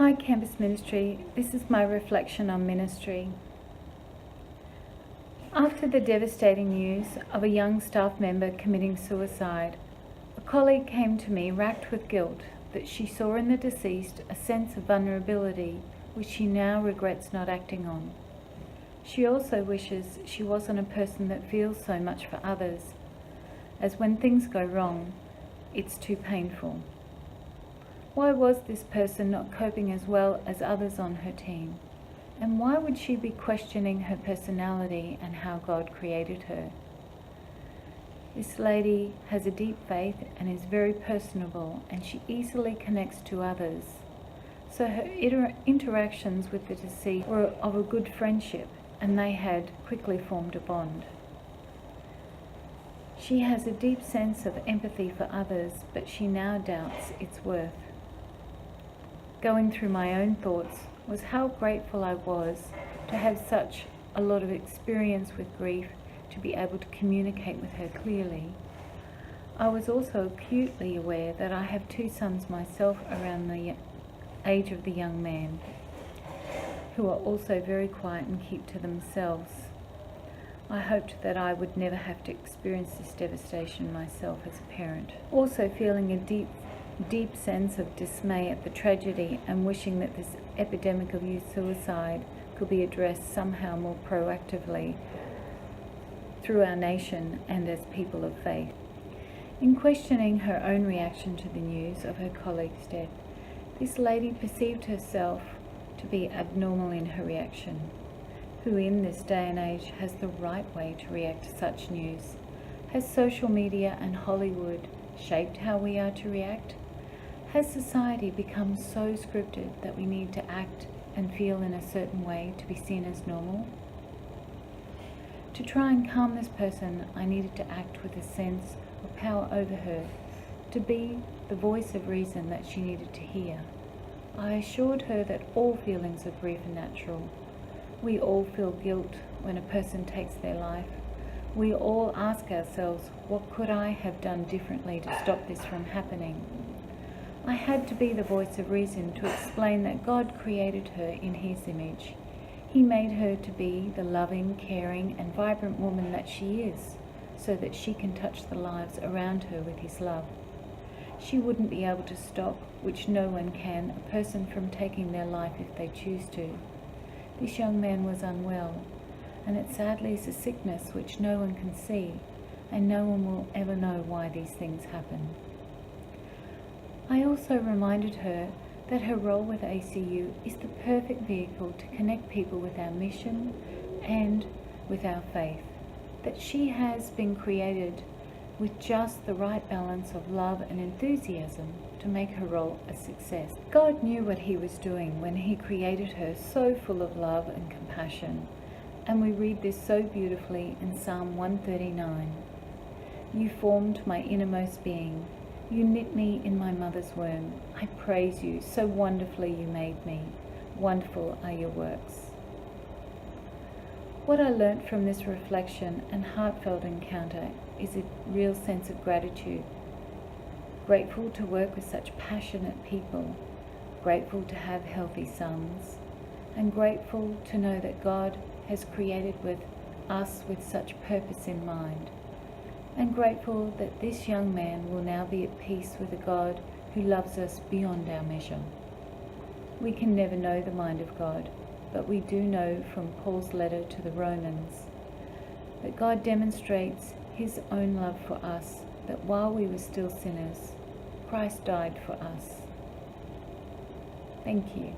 Hi Campus Ministry, this is my reflection on ministry. After the devastating news of a young staff member committing suicide, a colleague came to me racked with guilt that she saw in the deceased a sense of vulnerability which she now regrets not acting on. She also wishes she wasn't a person that feels so much for others, as when things go wrong, it's too painful. Why was this person not coping as well as others on her team? And why would she be questioning her personality and how God created her? This lady has a deep faith and is very personable, and she easily connects to others. So her interactions with the deceased were of a good friendship, and they had quickly formed a bond. She has a deep sense of empathy for others, but she now doubts its worth. Going through my own thoughts was how grateful I was to have such a lot of experience with grief to be able to communicate with her clearly. I was also acutely aware that I have 2 sons myself around the age of the young man, who are also very quiet and keep to themselves. I hoped that I would never have to experience this devastation myself as a parent. Also feeling a deep sense of dismay at the tragedy and wishing that this epidemic of youth suicide could be addressed somehow more proactively through our nation and as people of faith. In questioning her own reaction to the news of her colleague's death, this lady perceived herself to be abnormal in her reaction. Who in this day and age has the right way to react to such news? Has social media and Hollywood shaped how we are to react? Has society become so scripted that we need to act and feel in a certain way to be seen as normal? To try and calm this person, I needed to act with a sense of power over her, to be the voice of reason that she needed to hear. I assured her that all feelings of grief are natural. We all feel guilt when a person takes their life. We all ask ourselves, what could I have done differently to stop this from happening? I had to be the voice of reason to explain that God created her in His image. He made her to be the loving, caring and vibrant woman that she is, so that she can touch the lives around her with His love. She wouldn't be able to stop, which no one can, a person from taking their life if they choose to. This young man was unwell, and it sadly is a sickness which no one can see, and no one will ever know why these things happen. I also reminded her that her role with ACU is the perfect vehicle to connect people with our mission and with our faith, that she has been created with just the right balance of love and enthusiasm to make her role a success. God knew what He was doing when He created her so full of love and compassion, and we read this so beautifully in Psalm 139. You formed my innermost being. You knit me in my mother's womb. I praise you, so wonderfully you made me. Wonderful are your works. What I learnt from this reflection and heartfelt encounter is a real sense of gratitude. Grateful to work with such passionate people, grateful to have healthy sons, and grateful to know that God has created with us with such purpose in mind, and grateful that this young man will now be at peace with a God who loves us beyond our measure. We can never know the mind of God, but we do know from Paul's letter to the Romans that God demonstrates His own love for us, that while we were still sinners, Christ died for us. Thank you.